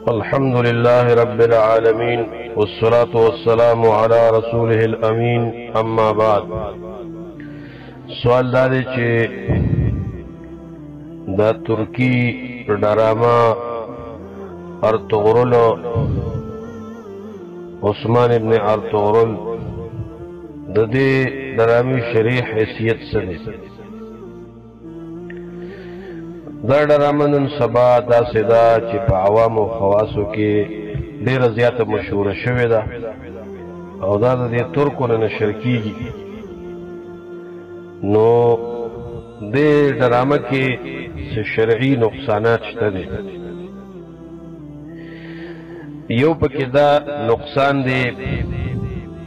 الحمد لله رب العالمين والصلاة والسلام على رسوله الأمين اما بعد سوال دادے چے دا ترکی ڈراما ارطغرل عثمان ابن ارطغرل ددے ڈرامی شریح حیثیت سدے دا ډرامه سبا دا سدا چې په عوامو خواصو کې ډېره زیاته مشهوره شوې ده او دا د دې ترکو نه نشر کېږي نو دې ډرامه کې څه شرعي نقصانات شته دي یو پکې دا نقصان دی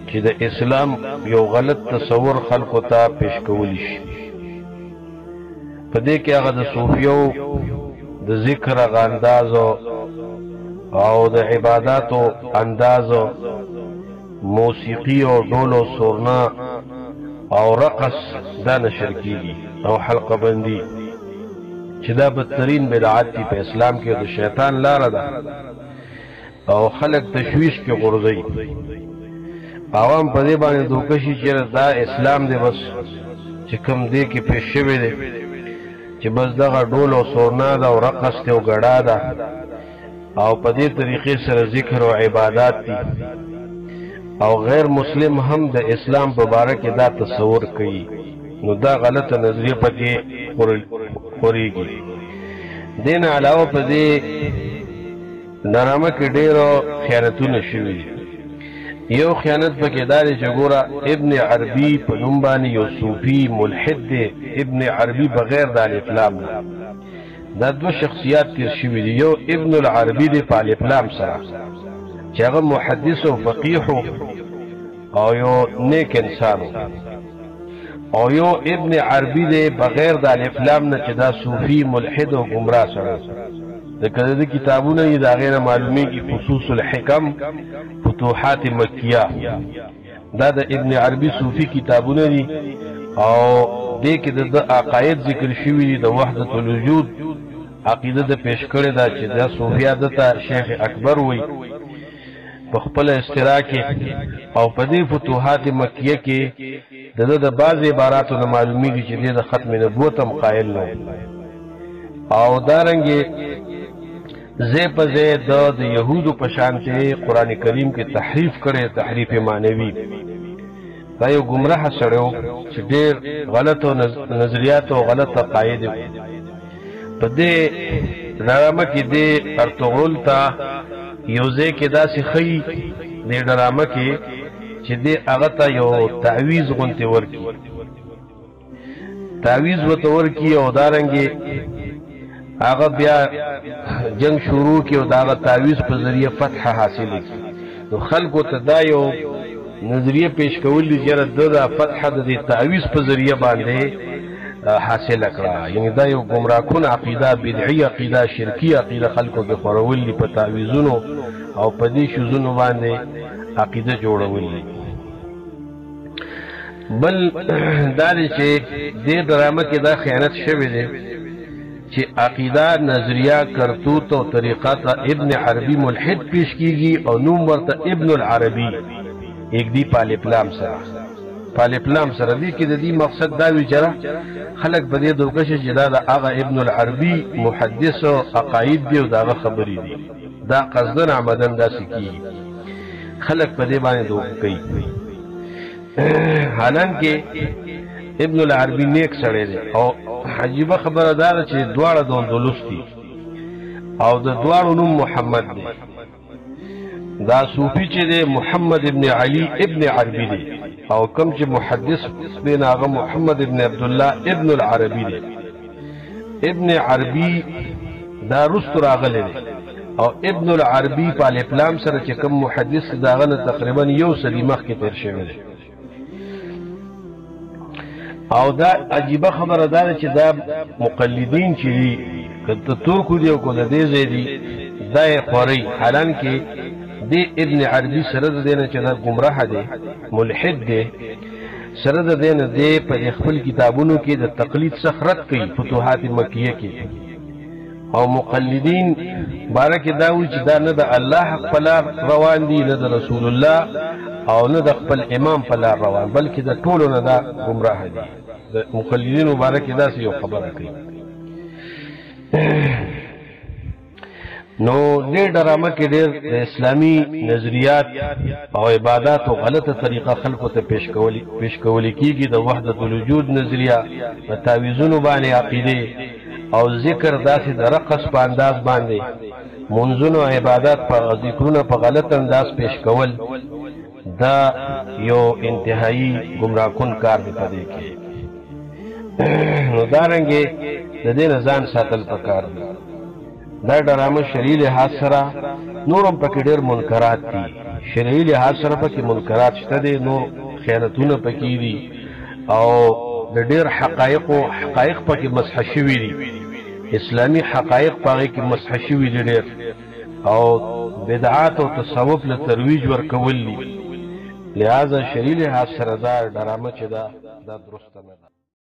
چې د اسلام یو غلط تصور خلکو ته پیش کولی شي پدې کې هغه د صوفیو د ذکر اندازو او د عبادتو اندازو موسیقي او ډول او سورنا او رقص دا نشر کیږي او حلقه بندي چې دا بدترین بدعت دی په اسلام کې د شیطان لاره ده او خلق تشویش کې غورځي عوام په دې باندې دوکشي چې دا اسلام دی بس چې کوم دې کې پیښ شوی دی چې بس دغه ډول او سورنا ده او رقص ته او ګډا ده او په دې طریقې سره ذکر او عبادت دي او غیر مسلم هم د اسلام په باره کې دا تصور کوي نو دا غلطه نظریه پکې خوريږي دین علاوه په دې ډرامه کې ډېرو خیانتونه شوي یو خیانت پکې دا دی چې ګوره ابن عربي په نوم باندې یو صوفي ملحد دی ابن عربي بغیر د الف لام دا دوه شخصیات تیر شوي دي یو ابن العربي دی په الف لام سره چې هغه محدث او فقيه او یو نیک انسان او یو ابن عربي دی بغیر د الف لام نه چې دا صوفي ملحد او گمراه سره د کله کتابونه یې دا غیر معلومی کی خصوص الحکم فتوحات مکیه دا د ابن عربي صوفي کتابونه دي او دې کې د عقاید ذکر شوی دي د وحدت الوجود عقیده د پیش کړی دا چې د صوفیا د شیخ اکبر وای په خپل اشتراک او په دې فتوحات مکیه کې د بعض عباراتو نه معلومی دي چې د ختم نبوت هم قائل نه او دارنګه زی په زی د یهودو په شان ته قران کریم کې تحریف کړي تحریف معنوي دا یو گمراه سره چې ډېر غلط او نظریات او غلط عقاید په دې ډرامه کې د ارطغرل ته یو ځای کې داسې خی د ډرامه کې چې د هغه ته یو تعویذ غونته ورکی تعویذ وته ورکی او دارنګي هغه بیا جنگ شروع کی او دا تعویذ په ذریعہ فتح حاصل کی نو خلکو ته دا یو نظریه پیش کول دي چې د فتح د تعویذ په ذریعہ باندې حاصل کړه یعنی دا یو گمراه کن عقیده بدعي عقیده شرکی عقیده خلکو کې خورول دي په تعویذونو او په دې شوزونو باندې عقیده جوړول دي بل دا چې د ډرامه کې دا خیانت شوی دی چې عقیده نظریه کرتوت او طریقات ابن عربي ملحد پیش کیږي او نوم ورته ابن العربي یک دی پالپلام سره دی کې د دې مقصد دا وی چې خلک په دې دوکشه چې دا هغه ابن العربي محدث او عقاید دی او دا خبرې دي دا قصدن عمدن داسې کیږي خلک په دې باندې دوک کوي حالانکه ابن العربي نیک سره دی او عجیبه خبره ده چې دواړه د اندلس دي او د دواړو نوم محمد دی دا صوفي چې دی محمد ابن علي ابن عربي دی او کوم چې محدث دی هغه محمد ابن عبد الله ابن العربي دی ابن عربي دا رست راغلی دی او ابن العربي په الپلام سره چې کوم محدث داغه تقریبا یو سلی مخ کې تیر شوی دی او دا عجیبه خبره ده چې دا مقلدین چې دي کته ترکو دی او کله دې زیدي دا خوري حالانکه د ابن عربي سره د دینه چې دا گمراه دی ملحد دی سره د دینه دی په خپل کتابونو کې د تقلید څخه رد کوي فتوحات مکیه کې او مقلدین بارکه دا وی چې دا نه د الله حق په لار روان دي نه د رسول الله او نه د خپل امام په لار روان بلکې د ټولو نه دا گمراه دي د مقلدین مبارکه دا یو خبره کوي نو دې ډرامه کې ډېر اسلامي نظریات او عبادت او غلطه طریقه خلکو ته پیش کولی کیږي د وحدت الوجود نظریه په تعویذونو باندې عقیده او ذکر داسې د رقص په انداز باندې منځونو عبادت په ذکرونه په غلط انداز پیش کول دا یو انتهایی گمراه کن کار دی پدې کې نو دارنګه د دې ځان ساتل پکار دی دا ډرامه شرعي لحاظ سره نورم پکې ډېر منکرات دي شرعي لحاظ سره پکې منکرات شته دي نو خیانتونه پکې دي او د ډېر حقایق پکې مسح شوي دي اسلامي حقایق پکې کې مسح شوي دي ډېر او بدعات او تصوف له ترویج ورکول دي لہذا شرعي لحاظ سره دا ډرامه چې دا درسته نه ده